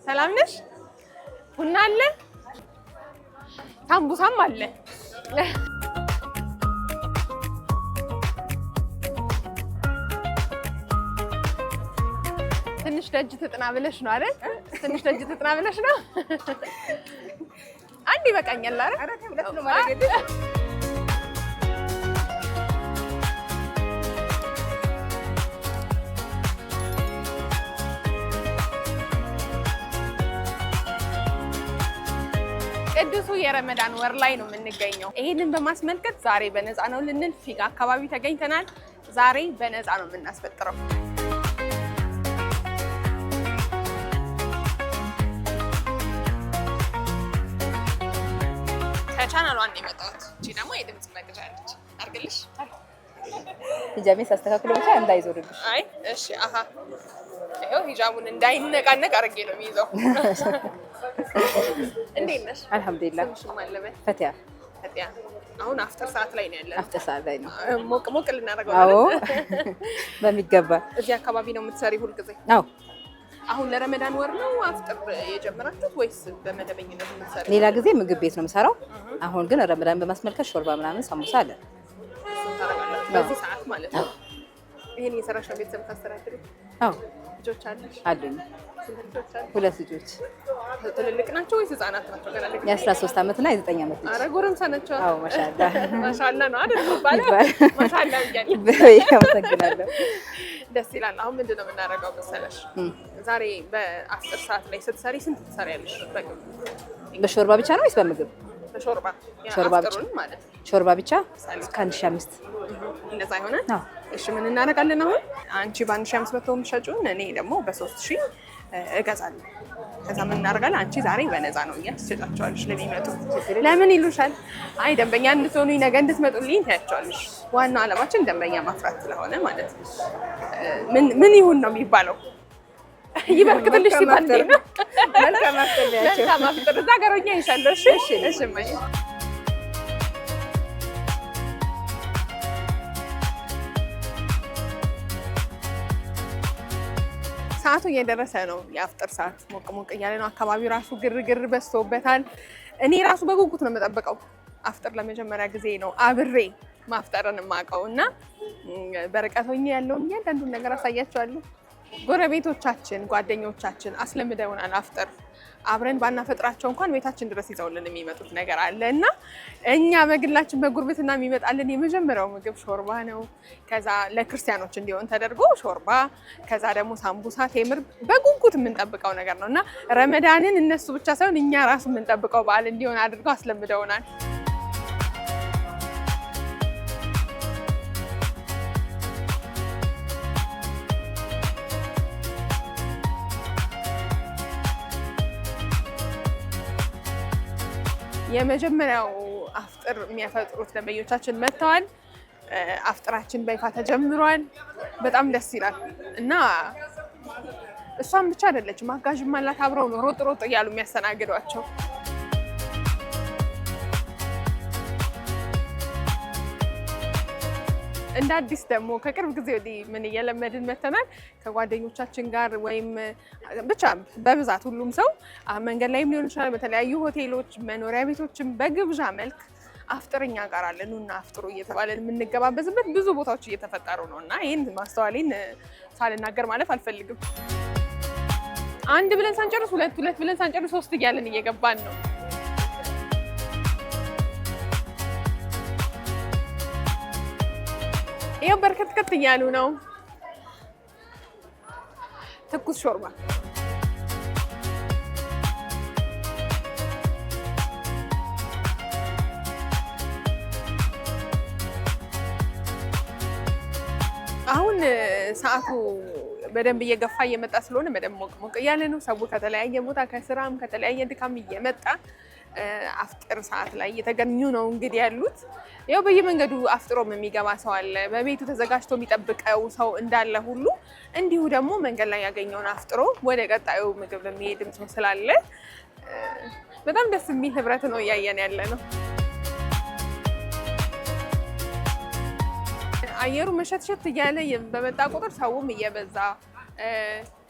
ሰላም ነሽ? ቡና አለ? ሳምቡሳም አለ። ትንሽ ደጅ ትጥና ብለሽ ነው አይደል? ትንሽ ደጅ ትጥና ብለሽ ነው። አንድ ይበቃኛል አይደል? ቅዱሱ የረመዳን ወር ላይ ነው የምንገኘው። ይሄንን በማስመልከት ዛሬ በነፃ ነው ልንል ፊጋ አካባቢ ተገኝተናል። ዛሬ በነፃ ነው የምናስፈጥረው። ከቻናሉ አንድ የመጣሁት እቺ ደግሞ የድምጽ መግዣ አለች። አርግልሽ ሂጃቤን ሳስተካክሎ ብቻ እንዳይዞርብሽ። አይ እሺ። አሃ ይሄው ሂጃቡን እንዳይነቃነቅ አርጌ ነው የሚይዘው። እንዴት ነሽ? አልሐምዱሊላህ። ፈቲያ ፈቲያ። አሁን አፍጥር ሰዓት ላይ ነው ያለን። አፍጥር ሰዓት ላይ ነው። ሞቅ ልናደርገው አዎ፣ በሚገባ። እዚህ አካባቢ ነው የምትሰሪ ሁልጊዜ? አዎ። አሁን ለረመዳን ወር ነው አፍጥር የጀመራችሁት ወይስ በመደበኝነት የምትሰሪ? ሌላ ጊዜ ምግብ ቤት ነው የምሰራው። አሁን ግን ረመዳን በማስመልከት ሾርባ ምናምን ሳሙሳ አለ። በዚህ ሰዓት ማለት ነው። ይሄን የሰራሽ ነው ቤተሰብ ታስተዳድሪ? አዎ። ልጆች አለሽ? አሉኝ። ስንት ልጆች አሉ? 2 ልጆች። ትልልቅ ናቸው ወይስ ህፃናት ናቸው? ገና ልጅ የ13 ዓመት እና የ9 ዓመት ልጅ። ኧረ ጎረምሳ ናቸው። አዎ፣ ማሻአላህ ማሻአላ ነው አይደል? ባለው ማሻአላ እያለኝ አመሰግናለሁ። ደስ ይላል። አሁን ምንድን ነው የምናደርገው መሰለሽ? ዛሬ በአፍጥር ሰዓት ላይ ስትሰሪ ስንት ትሰሪያለሽ? በሾርባ ብቻ ነው ወይስ በምግብ? በሾርባ ሾርባ ብቻ ማለት ነው። ሾርባ ብቻ እስከ 1500 እንደዛ ይሆናል። አዎ። እሺ ምን እናደርጋለን አሁን? አንቺ በ1500 የምትሸጪውን እኔ ደግሞ በ3000 እገዛለሁ። ከዛ ምን እናደርጋለን? አንቺ ዛሬ በነፃ ነው እያልሽ ትሸጫቸዋለሽ ለሚመጡ። ለምን ይሉሻል? አይ ደንበኛ እንድትሆኑኝ ነገ እንድትመጡልኝ ታያቸዋለሽ። ዋናው ዓላማችን ደንበኛ ማፍራት ስለሆነ ማለት ነው። ምን ይሁን ነው የሚባለው? ይበርክትልሽ ሲባል ነው። መልካም አፍጥሪያቸው። መልካም አፍጥር። እዛ ጋሮኛ ይሻለው። እሺ እሺ ማይ ሰዓቱ እየደረሰ ነው። የአፍጥር ሰዓት ሞቅ ሞቅ እያለ ነው። አካባቢው ራሱ ግርግር በዝቶበታል። እኔ ራሱ በጉጉት ነው የምጠብቀው። አፍጥር ለመጀመሪያ ጊዜ ነው አብሬ ማፍጠርን የማውቀው እና በርቀት ሆኜ ያለውን እያንዳንዱን ነገር አሳያቸዋለሁ። ጎረቤቶቻችን፣ ጓደኞቻችን አስለምደውናል። አፍጥር አብረን ባናፈጥራቸው እንኳን ቤታችን ድረስ ይዘውልን የሚመጡት ነገር አለ እና እኛ በግላችን በጉርብትና የሚመጣልን የመጀመሪያው ምግብ ሾርባ ነው። ከዛ ለክርስቲያኖች እንዲሆን ተደርጎ ሾርባ፣ ከዛ ደግሞ ሳምቡሳ፣ ቴምር በጉጉት የምንጠብቀው ነገር ነው እና ረመዳንን እነሱ ብቻ ሳይሆን እኛ ራሱ የምንጠብቀው በዓል እንዲሆን አድርገው አስለምደውናል። የመጀመሪያው አፍጥር የሚያፈጥሩት ደንበኞቻችን መጥተዋል። አፍጥራችን በይፋ ተጀምሯል። በጣም ደስ ይላል እና እሷም ብቻ አይደለችም፣ አጋዥም አላት። አብረው ነው ሮጥ ሮጥ እያሉ የሚያስተናግዷቸው። እንደ አዲስ ደግሞ ከቅርብ ጊዜ ወዲህ ምን እየለመድን መተናል። ከጓደኞቻችን ጋር ወይም ብቻ በብዛት ሁሉም ሰው መንገድ ላይም ሊሆን ይችላል፣ በተለያዩ ሆቴሎች፣ መኖሪያ ቤቶችም በግብዣ መልክ አፍጥርኛ ጋር አለ ኑና አፍጥሩ እየተባለን የምንገባበዝበት ብዙ ቦታዎች እየተፈጠሩ ነው እና ይህን ማስተዋሌን ሳልናገር ማለፍ አልፈልግም። አንድ ብለን ሳንጨርስ ሁለት ብለን ሳንጨርስ 3 እያለን እየገባን ነው። ይሄው በርከት እያሉ ነው። ትኩስ ሾርባ አሁን ሰዓቱ በደንብ እየገፋ እየመጣ ስለሆነ በደንብ ሞቅ እያለ ነው። ሰው ከተለያየ ቦታ ከስራም ከተለያየ ድካም እየመጣ አፍጥር ሰዓት ላይ እየተገኙ ነው እንግዲህ ያሉት። ያው በየመንገዱ አፍጥሮም የሚገባ ሰው አለ፣ በቤቱ ተዘጋጅቶ የሚጠብቀው ሰው እንዳለ ሁሉ እንዲሁ ደግሞ መንገድ ላይ ያገኘውን አፍጥሮ ወደ ቀጣዩ ምግብ ለሚሄድም ሰው ስላለ በጣም ደስ የሚል ህብረት ነው እያየን ያለ ነው። አየሩ መሸትሸት እያለ በመጣ ቁጥር ሰውም እየበዛ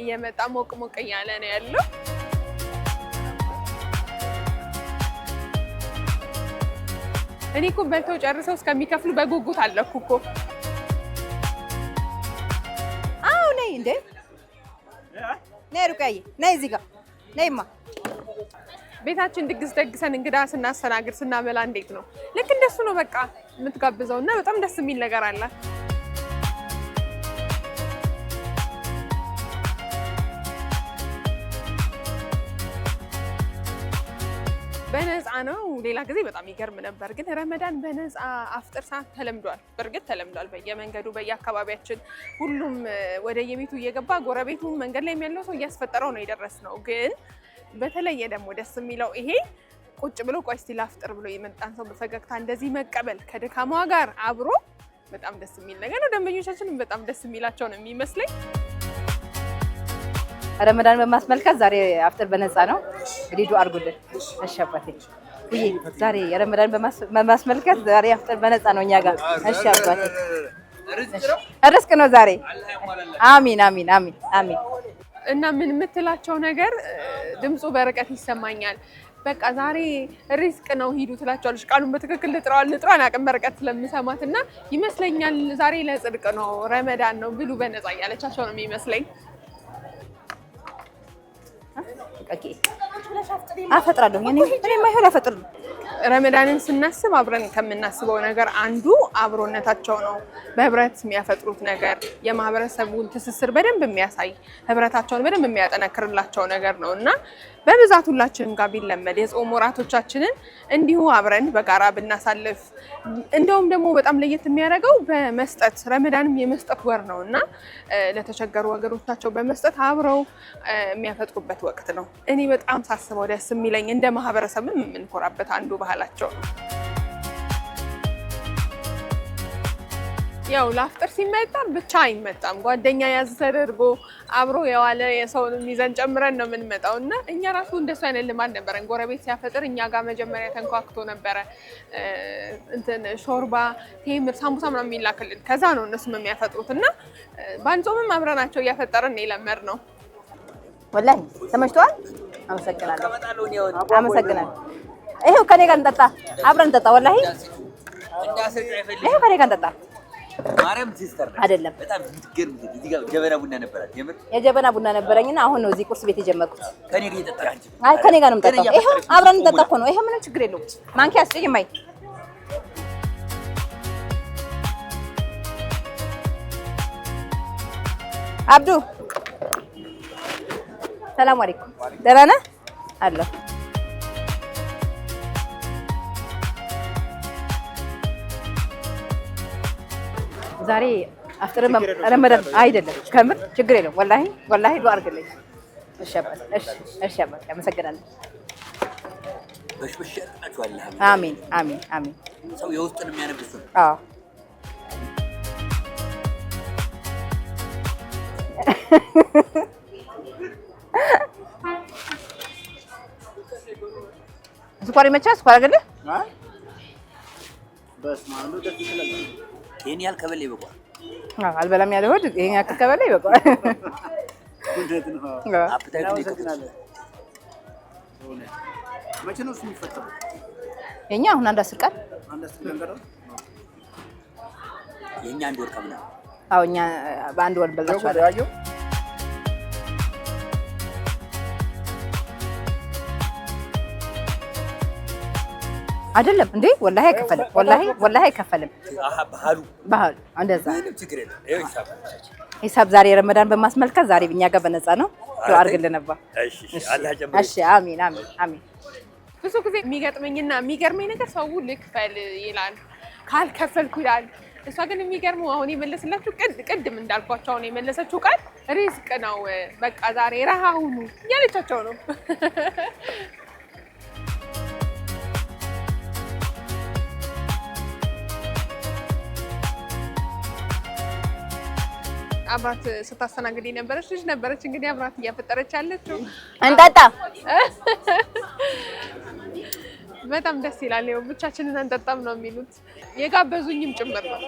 እየመጣ ሞቅ ሞቅ እያለ ነው ያለው። እኔ እኮ በልተው ጨርሰው እስከሚከፍሉ በጉጉት አለኩ እኮ። አዎ ነይ እንዴ ነይ ሩቃዬ ነይ እዚህ ጋር ነይማ። ቤታችን ድግስ ደግሰን እንግዳ ስናስተናግድ ስናበላ እንዴት ነው? ልክ እንደሱ ነው በቃ የምትጋብዘው እና በጣም ደስ የሚል ነገር አለ። በነፃ ነው። ሌላ ጊዜ በጣም ይገርም ነበር፣ ግን ረመዳን በነፃ አፍጥር ሰዓት ተለምዷል። በእርግጥ ተለምዷል። በየመንገዱ በየአካባቢያችን ሁሉም ወደ የቤቱ እየገባ ጎረቤቱ መንገድ ላይ ያለው ሰው እያስፈጠረው ነው የደረስነው። ግን በተለየ ደግሞ ደስ የሚለው ይሄ ቁጭ ብሎ ቆይ እስቲ ላፍጥር ብሎ የመጣን ሰው በፈገግታ እንደዚህ መቀበል ከድካሟ ጋር አብሮ በጣም ደስ የሚል ነገር ነው። ደንበኞቻችንም በጣም ደስ የሚላቸው ነው የሚመስለኝ። ረመዳን በማስመልከት ዛሬ አፍጥር በነፃ ነው። እንግዲህ ዱአ አድርጉልን። እሺ አባቴ ውይ ዛሬ ረመዳን በማስመልከት ዛሬ አፍጥር በነፃ ነው እኛ ጋር። እሺ አባቴ ርዝቅ ነው ዛሬ። አሚን አሚን አሚን አሚን። እና ምን የምትላቸው ነገር ድምፁ በርቀት ይሰማኛል። በቃ ዛሬ ሪዝቅ ነው ሂዱ ትላቸዋለች። ቃሉን በትክክል ልጥሯን አቅም በርቀት ስለምሰማት እና ይመስለኛል ዛሬ ለጽድቅ ነው ረመዳን ነው ብሉ በነፃ እያለቻቸው ነው የሚመስለኝ። አፈጥራለሁ እኔ ማይሆን አፈጥር። ረመዳንን ስናስብ አብረን ከምናስበው ነገር አንዱ አብሮነታቸው ነው። በህብረት የሚያፈጥሩት ነገር የማህበረሰቡን ትስስር በደንብ የሚያሳይ ህብረታቸውን በደንብ የሚያጠነክርላቸው ነገር ነው እና በብዛት ሁላችንም ጋር ቢለመድ የጾም ወራቶቻችንን እንዲሁ አብረን በጋራ ብናሳልፍ። እንደውም ደግሞ በጣም ለየት የሚያደርገው በመስጠት ረመዳንም የመስጠት ወር ነው እና ለተቸገሩ ወገኖቻቸው በመስጠት አብረው የሚያፈጥሩበት ወቅት ነው። እኔ በጣም ሳስበው ደስ የሚለኝ እንደ ማህበረሰብም የምንኮራበት አንዱ ባህላቸው ነው። ያው ለአፍጥር ሲመጣ ብቻ አይመጣም። ጓደኛ ያዝ ተደርጎ አብሮ የዋለ የሰውንም ይዘን ጨምረን ነው የምንመጣው እና እኛ ራሱ እንደሱ አይነት ልማድ ነበረን። ጎረቤት ሲያፈጥር እኛ ጋር መጀመሪያ ተንኳክቶ ነበረ እንትን ሾርባ፣ ቴምር፣ ሳምቡሳ ምናምን የሚላክልን። ከዛ ነው እነሱም የሚያፈጥሩት እና ባንጾምም አብረናቸው እያፈጠርን ነው የለመድነው። ወላሂ ተመችቷል። አመሰግናለሁ አመሰግናለሁ። ይሄው ከኔ ጋር እንጠጣ፣ አብረን እንጠጣ። ወላሂ ይሄው ከኔ ጋር እንጠጣ። ማርያም ሲስተር አይደለም በጣም ትገርም። እዚህ ጋር ጀበና ቡና ነበራት። የምር የጀበና ቡና ነበረኝና አሁን ነው እዚህ ቁርስ ቤት የጀመርኩት። ከኔ ጋር እየጠጣህ አንቺ? አይ ከኔ ጋር ነው የምጠጣው። ይሄው አብረን እንጠጣ እኮ ነው። ይሄው ምንም ችግር የለውም። ማንኪያ አስጨኝ ማይ አብዱ ሰላም አለይኩም። ደህና ነህ? አለሁ። ዛሬ አፍጥር ረመዳን አይደለም። ከምር ችግር የለውም። ወላሂ ወላሂ ዱአ አድርግልኝ። እሺ አባቴ እሺ አባቴ አመሰግናለሁ። በሽበሽ ያጥናችኋለህ። አሚን አሚን አሚን። ሰው የውስጡን የሚያነብስ ነው። አዎ ስኳር ይመቻል። ስኳር አይደለ? ይሄን ያህል ከበላ ይበቃል። አልበላም ያለ ሆድ ይሄን ያህል ከበላ ይበቃል። መቼ ነው እሱ የሚፈጠረው? የኛ አሁን አንድ 10 ቀን የኛ አንድ ወር ከምናምን። አዎ እኛ በአንድ ወር በልታችኋል። አይደለም እንዴ? ወላሂ አይከፈልም። ወላሂ አይከፈልም። ባህሉ እንደዛ ሂሳብ ዛሬ ረመዳን በማስመልከት ዛሬ እኛ ጋር በነፃ ነው። ዱአ አድርግልን ነበር። እሺ አሚን አሚን አሚን። ብዙ ጊዜ የሚገጥመኝና የሚገርመኝ ነገር ሰው ልክፈል ይላል፣ ካልከፈልኩ ይላል። እሷ ግን የሚገርመው አሁን የመለሰላችሁ ቅድም እንዳልኳቸው አሁን የመለሰችው ቃል ሪዝቅ ነው። በቃ ዛሬ ረሃ ሁኑ እያለቻቸው ነው። አብራት ስታስተናግድ የነበረች ልጅ ነበረች። እንግዲህ አብራት እያፈጠረች ያለችው እንጠጣ። በጣም ደስ ይላል። ይኸው ብቻችንን አንጠጣም ነው የሚሉት። የጋበዙኝም ጭምር ነው።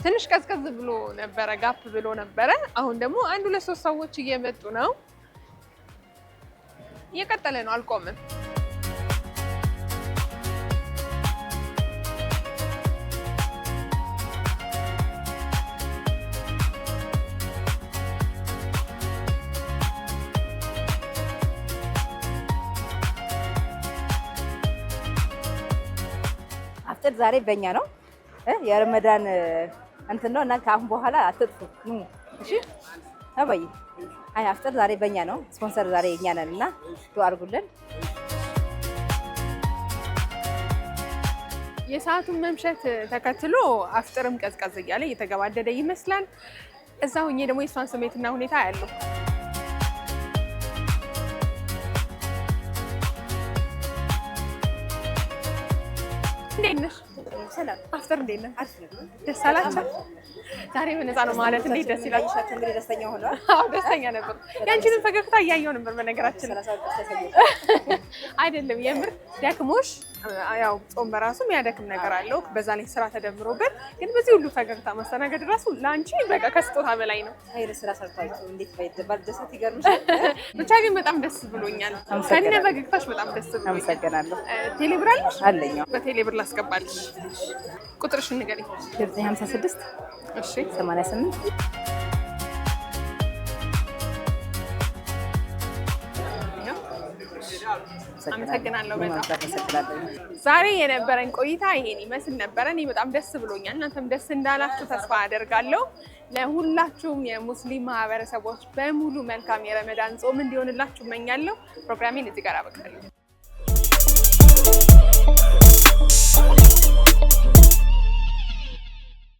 ትንሽ ቀዝቀዝ ብሎ ነበረ፣ ጋፕ ብሎ ነበረ። አሁን ደግሞ 1 2 3 ሰዎች እየመጡ ነው። እየቀጠለ ነው፣ አልቆምም። አፍጥር ዛሬ በእኛ ነው የረመዳን እንትን ነው እና ከአሁን በኋላ አትጥፉ። እሺ አባዬ፣ አይ አፍጥር ዛሬ በእኛ ነው። ስፖንሰር ዛሬ እኛ ነን እና ዱአ አድርጉልን። የሰዓቱን መምሸት ተከትሎ አፍጥርም ቀዝቀዝ እያለ እየተገባደደ ይመስላል። እዛ ሆኜ ደግሞ የእሷን ስሜትና ሁኔታ ያለው እንዴት ነሽ? ሰላም አፍጥር እንዴት ነህ? ደስ አላቸው? ዛሬ በነፃ ነው ማለት እንዴት ደስ ይላል። እንግዲህ ደስተኛ ሆነዋል። አዎ ደስተኛ ነበር። ያንቺንም ፈገግታ እያየሁ ነበር። በነገራችን አይደለም የምር ደክሞሽ፣ ያው ጾም በራሱ የሚያደክም ነገር አለው። በዛ ላይ ስራ ተደምሮበት፣ ግን በዚህ ሁሉ ፈገግታ መስተናገድ ራሱ ለአንቺ በቃ ከስጦታ በላይ ነው። ኃይለ ስራ ሰርታችሁ እንዴት ባይደባል ደሰት ይገርምሻል። ብቻ ግን በጣም ደስ ብሎኛል። ከነ ፈገግታሽ በጣም ደስ ብሎኛል። አመሰግናለሁ። ቴሌብር አለሽ? አለኝ። በቴሌብር ላስገባልሽ። ቁጥርሽን ንገሪኝ። 956 እሺ 88 አመሰግናለሁ በጣም። አመሰግናለሁ። ዛሬ የነበረን ቆይታ ይሄን ይመስል ነበረ። እኔ በጣም ደስ ብሎኛል። እናንተም ደስ እንዳላችሁ ተስፋ አደርጋለሁ። ለሁላችሁም የሙስሊም ማህበረሰቦች በሙሉ መልካም የረመዳን ጾም እንዲሆንላችሁ እመኛለሁ። ፕሮግራሜን እዚህ ጋር አበቃለሁ።